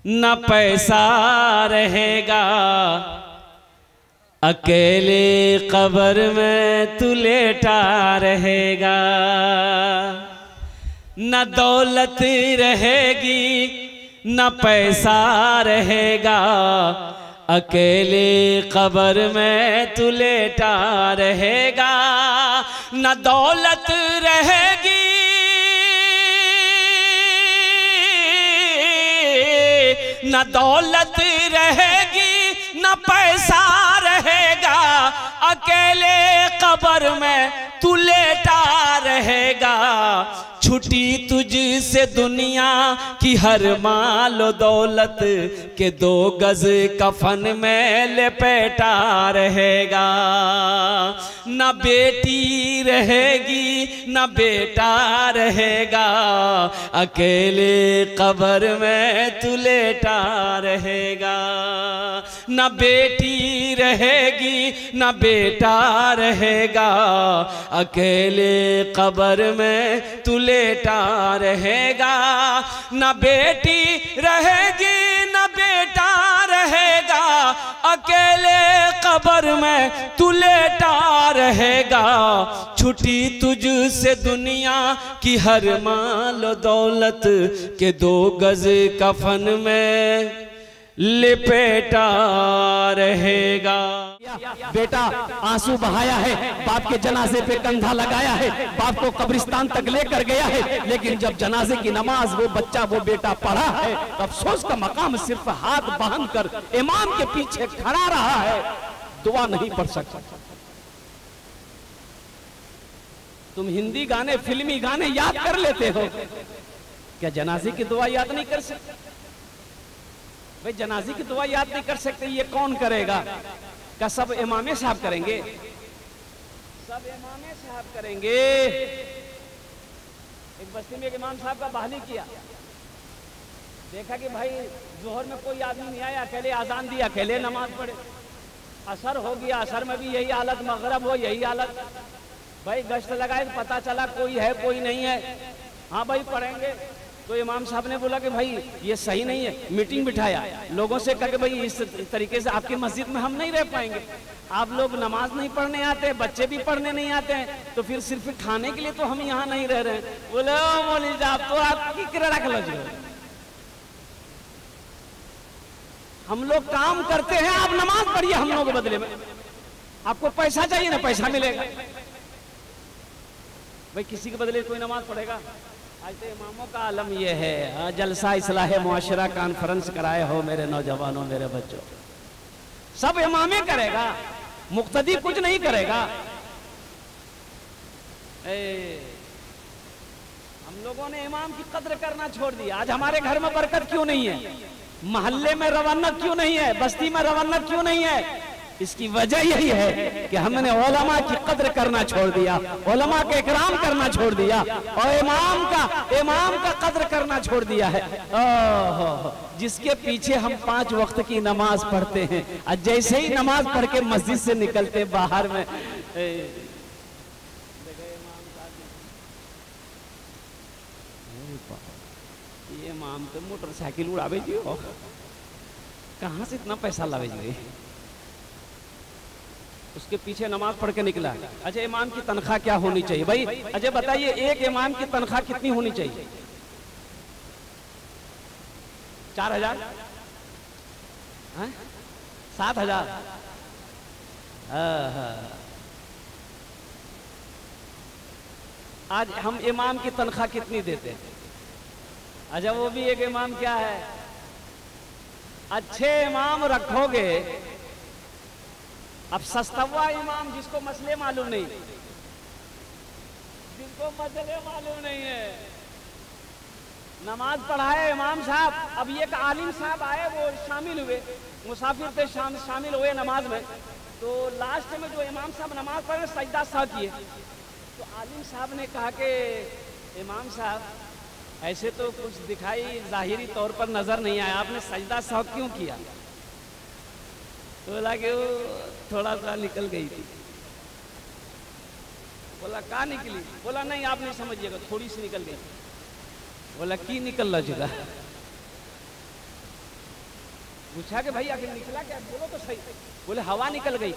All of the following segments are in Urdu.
نہ پیسہ رہے گا، اکیلے قبر میں تو لیٹا رہے گا، نہ دولت رہے گی نہ پیسہ رہے گا، اکیلے قبر میں تو لیٹا رہے گا، نہ دولت رہے گی نہ دولت رہے گی نہ پیسہ رہے گا، اکیلے قبر میں تو لیٹا رہے گا، چھٹی تجھ سے دنیا کی ہر مال و دولت کے 2 گز کفن میں لپیٹا رہے گا، نہ بیٹی رہے گی نہ بیٹا رہے گا، اکیلے قبر میں تو لیٹا رہے گا، نہ بیٹی رہے گی نہ بیٹا رہے گا، اکیلے قبر میں تو لیٹا رہے گا، نہ بیٹی رہے گی نہ بیٹا رہے گا، اکیلے قبر میں تو لیٹا رہے گا، چھٹی تجھ سے دنیا کی ہر مال و دولت کے 2 گز کفن میں لپیٹا رہے گا۔ بیٹا آنسو بہایا ہے، باپ کے جنازے پہ کندھا لگایا ہے، باپ کو قبرستان تک لے کر گیا ہے، لیکن جب جنازے کی نماز وہ بچہ وہ بیٹا پڑھا ہے، افسوس کا مقام صرف ہاتھ باندھ کر امام کے پیچھے کھڑا رہا ہے، دعا نہیں پڑھ سکتا۔ تم ہندی گانے فلمی گانے یاد کر لیتے ہو، کیا جنازے کی دعا یاد نہیں کر سکتے؟ بھئی جنازے کی دعا یاد نہیں کر سکتے، یہ کون کرے گا؟ کیا سب امام صاحب کریں گے؟ سب امام صاحب کریں گے۔ ایک بستی میں ایک امام صاحب کا بحالی کیا، دیکھا کہ بھائی ظہر میں کوئی آدمی نہیں آیا، اکیلے اذان دیا، اکیلے نماز پڑھے، عصر ہو گیا، عصر میں بھی یہی حالت، مغرب ہو یہی حالت، بھائی گشت لگائے تو پتہ چلا کوئی ہے کوئی نہیں ہے، ہاں بھائی پڑھیں گے، تو امام صاحب نے بولا کہ بھائی یہ صحیح نہیں ہے، میٹنگ بٹھایا، لوگوں سے کہا کہ بھئی اس طریقے سے آپ کی مسجد میں ہم نہیں رہ پائیں گے، آپ لوگ نماز نہیں پڑھنے آتے، بچے بھی پڑھنے نہیں آتے ہیں، تو پھر صرف کھانے کے لیے تو ہم یہاں نہیں رہ رہے ہیں۔ بولے او مولوی صاحب تو آپ کی کرا رکھ لو جو، ہم لوگ کام کرتے ہیں، آپ نماز پڑھیے ہم لوگوں کے بدلے میں، آپ کو پیسہ چاہیے نا پیسہ ملے گا، بھئی کسی کے بدلے کوئی نماز پڑھے گا؟ آج تو اماموں کا عالم یہ ہے، جلسہ اصلاح معاشرہ کانفرنس کرائے ہو میرے نوجوانوں میرے بچوں، سب امامیں کرے گا، مقتدی کچھ نہیں کرے گا۔ ہم لوگوں نے امام کی قدر کرنا چھوڑ دیا، آج ہمارے گھر میں برکت کیوں نہیں ہے، محلے میں رونق کیوں نہیں ہے، بستی میں رونق کیوں نہیں ہے؟ اس کی وجہ یہی ہے کہ ہم نے علماء کی قدر کرنا چھوڑ دیا، علماء کا اکرام کرنا چھوڑ دیا، اور امام کا قدر کرنا چھوڑ دیا ہے، جس کے پیچھے ہم 5 وقت کی نماز پڑھتے ہیں، اور جیسے ہی نماز پڑھ کے مسجد سے نکلتے باہر میں یہ امام تو موٹر سائیکل اڑا بھیجی ہو، کہاں سے اتنا پیسہ لا بھیجی؟ اس کے پیچھے نماز پڑھ کے نکلا۔ اچھا امام کی تنخواہ کیا ہونی چاہیے بھائی؟ اچھا بتائیے ایک امام کی تنخواہ کتنی ہونی چاہیے؟ 4,000 7,000 آج ہم امام کی تنخواہ کتنی دیتے ہیں؟ اچھا وہ بھی ایک امام کیا ہے، اچھے امام رکھو گے، اب سستوا امام جس کو مسئلے معلوم نہیں، جس کو مسئلے معلوم نہیں ہے، نماز پڑھائے امام صاحب، اب ایک عالم صاحب آئے وہ شامل ہوئے، مسافر تھے شامل ہوئے نماز میں، تو لاسٹ میں جو امام صاحب نماز پڑھے سجدہ سہو کیے، تو عالم صاحب نے کہا کہ امام صاحب ایسے تو کچھ دکھائی ظاہری طور پر نظر نہیں آیا، آپ نے سجدہ سہو کیوں کیا؟ تو بولا کہ وہ تھوڑا سا نکل گئی تھی۔ بولا کہاں نکلی؟ بولا نہیں آپ نہیں سمجھئے گا، تھوڑی سی نکل گئی۔ بولا کی نکل رہا جگہ؟ پوچھا کہ بھائی آخر نکلا کیا؟ بولو تو صحیح. بولے ہوا نکل گئی.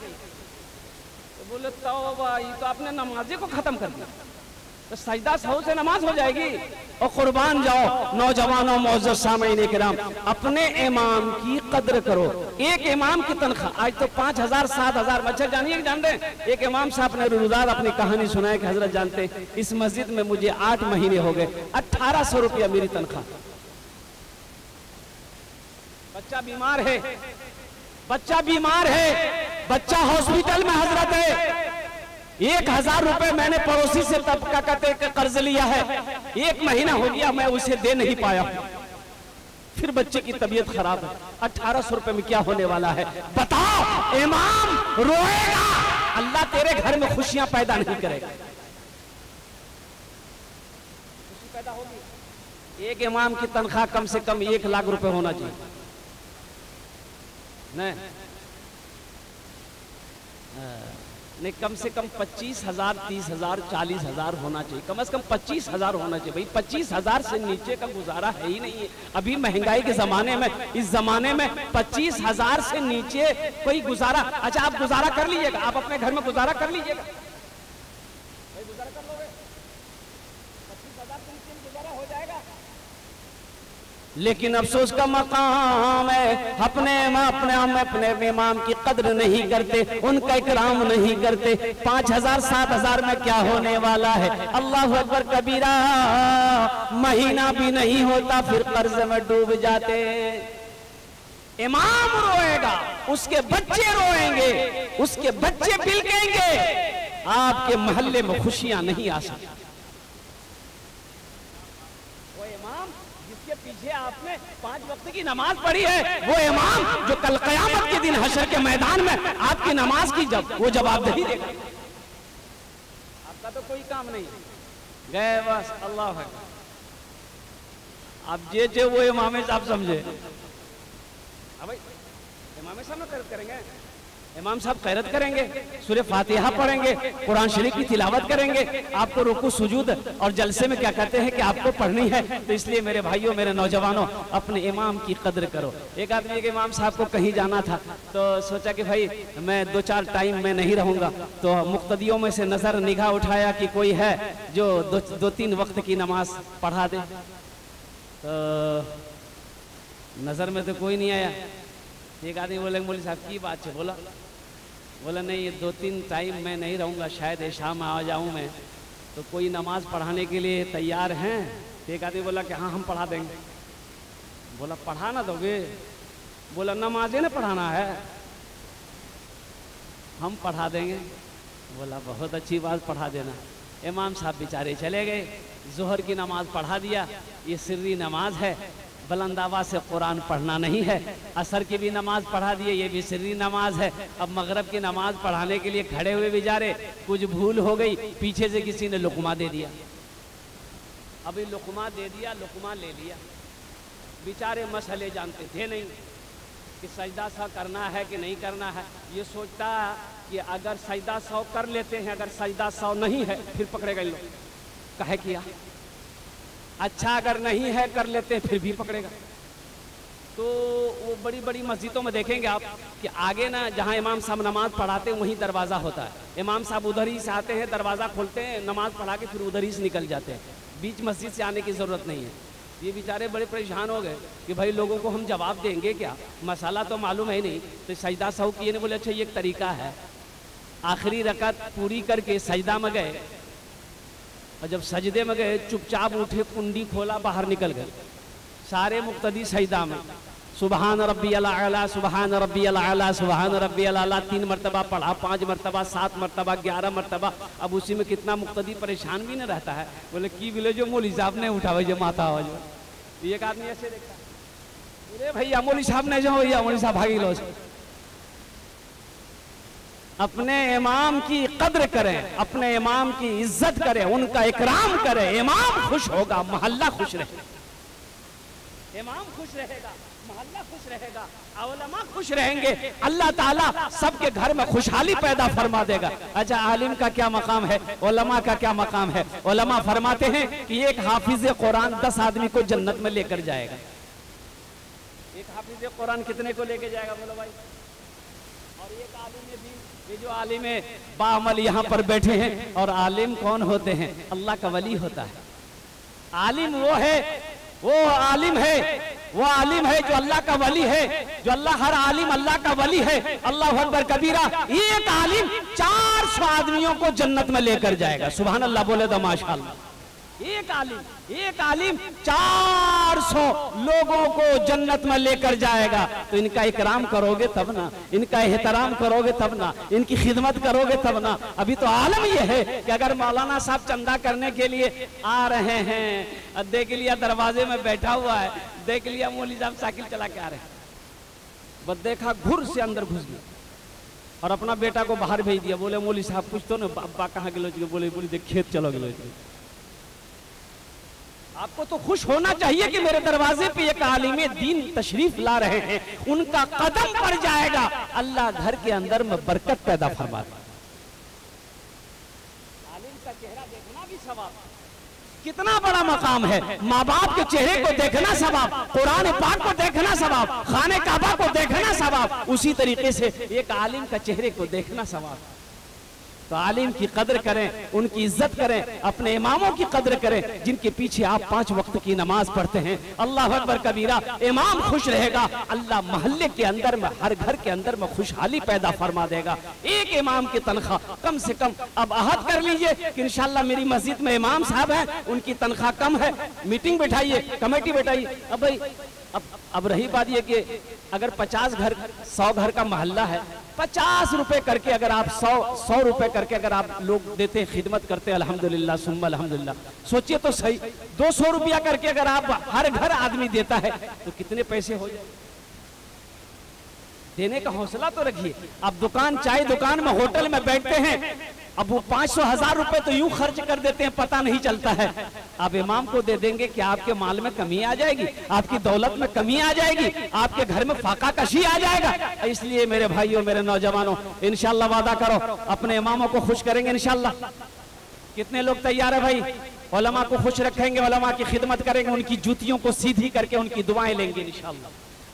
تو بولے توبہ، یہ تو آپ نے نمازی کو ختم کر دیا. تو سجدہ سہو سے نماز ہو جائے گی. اور قربان جاؤ نوجوانوں معزز سامعین کرام، اپنے امام کی قدر کرو. ایک امام کی تنخواہ آج تو 5,000 7,000 بچے جانیے جانتے ہیں. ایک امام صاحب نے روزگار اپنی کہانی سنائے کہ حضرت جانتے ہیں اس مسجد میں مجھے 8 مہینے ہو گئے، 1800 روپیہ میری تنخواہ. بچہ بیمار ہے، بچہ بیمار ہے، بچہ ہاسپٹل میں حضرت ہے. 1,000 روپے میں نے پڑوسی سے طبقہ کہتے کہ قرض لیا ہے، 1 مہینہ ہو گیا میں اسے دے نہیں پایا. پھر بچے کی طبیعت خراب ہے، 1800 روپے میں کیا ہونے والا ہے؟ بتاؤ. امام روئے گا، اللہ تیرے گھر میں خوشیاں پیدا نہیں کرے گا. خوشی پیدا ہوگی. ایک امام کی تنخواہ کم سے کم 1 لاکھ روپے ہونا چاہیے. نہیں کم سے کم 25,000 30,000 40,000 ہونا چاہیے. کم از کم 25,000 ہونا چاہیے. بھائی 25,000 سے نیچے کا گزارا ہے ہی نہیں ہے. ابھی مہنگائی کے زمانے میں، اس زمانے میں 25,000 سے نیچے کوئی گزارا. اچھا آپ گزارا کر لیجئے گا، آپ اپنے گھر میں گزارا کر لیجئے گا. گزارا کر لو گے 25,000 سے نیچے گزارا ہو جائے گا. لیکن افسوس کا مقام ہے، اپنے امام کی قدر نہیں کرتے، ان کا اکرام نہیں کرتے. 5,000 7,000 میں کیا ہونے والا ہے؟ اللہ اکبر کبیرہ. مہینہ بھی نہیں ہوتا پھر قرض میں ڈوب جاتے. امام روئے گا، اس کے بچے روئیں گے، اس کے بچے بلکیں گے. آپ کے محلے میں خوشیاں نہیں آ سکتی. پیچھے آپ نے 5 وقت کی نماز پڑھی ہے، وہ امام جو کل قیامت کے دن حشر کے میدان میں آپ کی نماز کی وہ جواب دہی دے گا. آپ کا تو کوئی کام نہیں گئے بس. اللہ اکبر. آپ جے وہ امام صاحب سمجھے. امام صاحب نہ خیرت کریں گے، امام صاحب خیرت کریں گے، سورہ فاتحہ پڑھیں گے، قرآن شریف کی تلاوت کریں گے. آپ کو رکوع سجود اور جلسے میں کیا کہتے ہیں کہ آپ کو پڑھنی ہے. تو اس لیے میرے بھائیوں میرے نوجوانوں اپنے امام کی قدر کرو. ایک آدمی کے امام صاحب کو کہیں جانا تھا تو سوچا کہ بھائی میں 2-4 ٹائم میں نہیں رہوں گا. تو مقتدیوں میں سے نظر نگاہ اٹھایا کہ کوئی ہے جو 2-3 وقت کی نماز پڑھا دے. تو نظر میں تو کوئی نہیں آیا. ایک آدمی بولے مولوی صاحب کی بات ہے؟ بولا نہیں یہ 2-3 ٹائم میں نہیں رہوں گا، شاید عشاء میں آ جاؤں میں. تو کوئی نماز پڑھانے کے لیے تیار ہیں؟ ایک آدمی بولا کہ ہاں ہم پڑھا دیں گے. بولا پڑھا نہ دو گے؟ بولا نمازیں نہ پڑھانا ہے، ہم پڑھا دیں گے. بولا بہت اچھی بات، پڑھا دینا. امام صاحب بیچارے چلے گئے، ظہر کی نماز پڑھا دیا. یہ سری نماز ہے، بلند آواز سے قرآن پڑھنا نہیں ہے. عصر کی بھی نماز پڑھا دیے، یہ بھی سری نماز ہے. اب مغرب کی نماز پڑھانے کے لیے کھڑے ہوئے بیچارے کچھ بھول ہو گئی، پیچھے سے کسی نے لقمہ دے دیا. ابھی لقمہ دے دیا، لقمہ لے لیا. بیچارے مسئلے جانتے تھے نہیں کہ سجدہ سہو کرنا ہے کہ نہیں کرنا ہے. یہ سوچتا کہ اگر سجدہ سہو کر لیتے ہیں، اگر سجدہ سہو نہیں ہے پھر پکڑے گئے لوگ. کہے کیا اچھا اگر نہیں ہے کر لیتے ہیں پھر بھی پکڑے گا. تو وہ بڑی بڑی مسجدوں میں دیکھیں گے آپ کہ آگے نا جہاں امام صاحب نماز پڑھاتے ہیں وہیں دروازہ ہوتا ہے. امام صاحب ادھر ہی سے آتے ہیں، دروازہ کھولتے ہیں، نماز پڑھا کے پھر ادھر ہی سے نکل جاتے ہیں. بیچ مسجد سے آنے کی ضرورت نہیں ہے. یہ بیچارے بڑے پریشان ہو گئے کہ بھائی لوگوں کو ہم جواب دیں گے کیا، مسئلہ تو معلوم ہے نہیں. تو سجدہ سہو کیے نے بولے اچھا یہ ایک طریقہ ہے. آخری رکعت پوری کر کے سجدہ میں گئے، اور جب سجدے میں گئے چپ چاپ اٹھے، کنڈی کھولا، باہر نکل گئے. سارے مقتدی سجدہ میں سبحان ربی الاعلیٰ، سبحان ربی الاعلیٰ، سبحان ربی الاعلیٰ 3 مرتبہ پڑھا، 5 مرتبہ، 7 مرتبہ، 11 مرتبہ. اب اسی میں کتنا مقتدی پریشان بھی نہ رہتا ہے. بولے کی بولے جو مولوی صاحب نے اٹھا جو ماتا ہو جو. ایک آدمی ایسے دیکھتا ہے، بھائی مولوی صاحب نے جو یا مولوی صاحب بھاگی لو. اپنے امام کی قدر کریں، اپنے امام کی عزت کریں، ان کا اکرام کریں. امام خوش ہوگا، محلہ خوش رہے گا. امام خوش رہے گا، محلہ خوش رہے گا، علماء خوش رہیں گے. اللہ تعالیٰ سب کے گھر میں خوشحالی پیدا فرما دے گا. اچھا عالم کا کیا مقام ہے، علماء کا کیا مقام ہے؟ علماء فرماتے ہیں کہ ایک حافظ قرآن 10 آدمی کو جنت میں لے کر جائے گا. ایک حافظ قرآن کتنے کو لے کے جائے گا بولو بھائی؟ اور ایک عالم دین، یہ جو عالم باعمل یہاں پر بیٹھے ہیں، اور عالم کون ہوتے ہیں؟ اللہ کا ولی ہوتا ہے۔ عالم وہ ہے، وہ عالم ہے جو اللہ کا ولی ہے، جو ہر عالم اللہ کا ولی ہے۔ اللہ اکبر کبیرہ، ایک عالم 400 آدمیوں کو جنت میں لے کر جائے گا۔ سبحان اللہ بولے تو ماشاءاللہ۔ ایک عالم 400 لوگوں کو جنت میں لے کر جائے گا۔ تو ان کا اکرام کرو گے تب نا، ان کا احترام کرو گے تب نا، ان کی خدمت کرو گے تب نا۔ ابھی تو عالم یہ ہے کہ اگر مولانا صاحب چندہ کرنے کے لیے آ رہے ہیں، دیکھ لیا دروازے میں بیٹھا ہوا ہے، دیکھ لیا مولوی صاحب سائیکل چلا کے آ رہے ہیں، بس دیکھا گھر سے اندر گھس گیا اور اپنا بیٹا کو باہر بھیج دیا۔ بولے مولوی صاحب کچھ تو نا، ابا کہاں گلوچ گئے؟ بولے دیکھ کھیت چلو گلوچ گئے۔ آپ کو تو خوش ہونا چاہیے کہ میرے دروازے پہ ایک عالم دین تشریف لا رہے ہیں، ان کا قدم پڑ جائے گا، اللہ گھر کے اندر میں برکت پیدا فرما دے۔ عالم کا چہرہ دیکھنا بھی ثواب، کتنا بڑا مقام ہے۔ ماں باپ کے چہرے کو دیکھنا ثواب، قرآن پاک کو دیکھنا ثواب، خانہ کعبہ کو دیکھنا ثواب، اسی طریقے سے ایک عالم کا چہرے کو دیکھنا ثواب۔ تو عالم کی قدر کریں، ان کی عزت کریں، اپنے اماموں کی قدر کریں جن کے پیچھے آپ 5 وقت کی نماز پڑھتے ہیں۔ اللہ اکبر کبیرہ، امام خوش رہے گا، اللہ محلے کے اندر میں، ہر گھر کے اندر میں خوشحالی پیدا فرما دے گا۔ ایک امام کی تنخواہ کم سے کم اب عہد کر لیجئے کہ انشاءاللہ میری مسجد میں امام صاحب ہیں، ان کی تنخواہ کم ہے، میٹنگ بٹھائیے، کمیٹی بٹھائیے۔ اب رہی بات یہ کہ اگر 50 گھر 100 گھر کا محلہ ہے، 50 روپے کر کے اگر آپ 100 روپے کر کے اگر آپ لوگ دیتے ہیں، خدمت کرتے ہیں، الحمدللہ ثم الحمدللہ، سوچئے تو صحیح، 200 روپیہ کر کے اگر آپ ہر گھر آدمی دیتا ہے تو کتنے پیسے ہو جائے؟ دینے کا حوصلہ تو رکھیے۔ اب چائے دکان میں، ہوٹل میں بیٹھتے ہیں، اب وہ 500,000 روپے تو یوں خرچ کر دیتے ہیں، پتہ نہیں چلتا ہے۔ آپ امام کو دے دیں گے کہ آپ کے مال میں کمی آ جائے گی، آپ کی دولت میں کمی آ جائے گی، آپ کے گھر میں فاقہ کشی آ جائے گا۔ اس لیے میرے بھائیوں، میرے نوجوانوں، انشاءاللہ وعدہ کرو اپنے اماموں کو خوش کریں گے انشاءاللہ۔ کتنے لوگ تیار ہیں بھائی؟ علماء کو خوش رکھیں گے، علماء کی خدمت کریں گے، ان کی جوتیوں کو سیدھی کر کے ان کی دعائیں لیں گے انشاءاللہ۔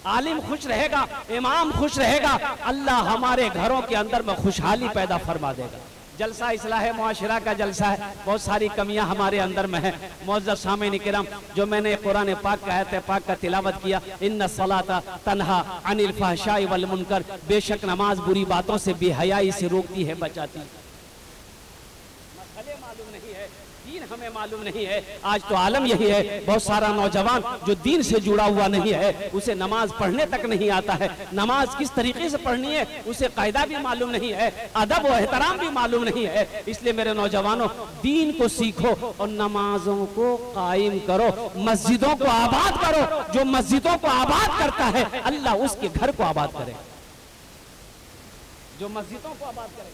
عالم خوش رہے گا، امام خوش رہے گا، اللہ ہمارے گھروں کے اندر میں خوشحالی پیدا فرما دے گا۔ جلسہ اصلاح معاشرہ کا جلسہ ہے، بہت ساری کمیاں ہمارے اندر میں ہیں۔ معزز سامعین کرام، جو میں نے قرآن پاک کا آیت پاک کا تلاوت کیا، ان الصلاۃ تنہا عن الفحشاء والمنکر، بے شک نماز بری باتوں سے، بے حیائی سے روکتی ہے، بچاتی ہے۔ مسئلے معلوم نہیں ہے، دین ہمیں معلوم نہیں ہے۔ آج تو عالم یہی ہے، بہت سارا نوجوان جو دین سے جڑا ہوا نہیں ہے، اسے نماز پڑھنے تک نہیں آتا ہے، نماز کس طریقے سے پڑھنی ہے اسے قاعدہ بھی معلوم نہیں ہے، ادب و احترام بھی معلوم نہیں ہے۔ اس لیے میرے نوجوانوں، دین کو سیکھو اور نمازوں کو قائم کرو، مسجدوں کو آباد کرو۔ جو مسجدوں کو آباد کرتا ہے، اللہ اس کے گھر کو آباد کرے، جو مسجدوں کو آباد کرے۔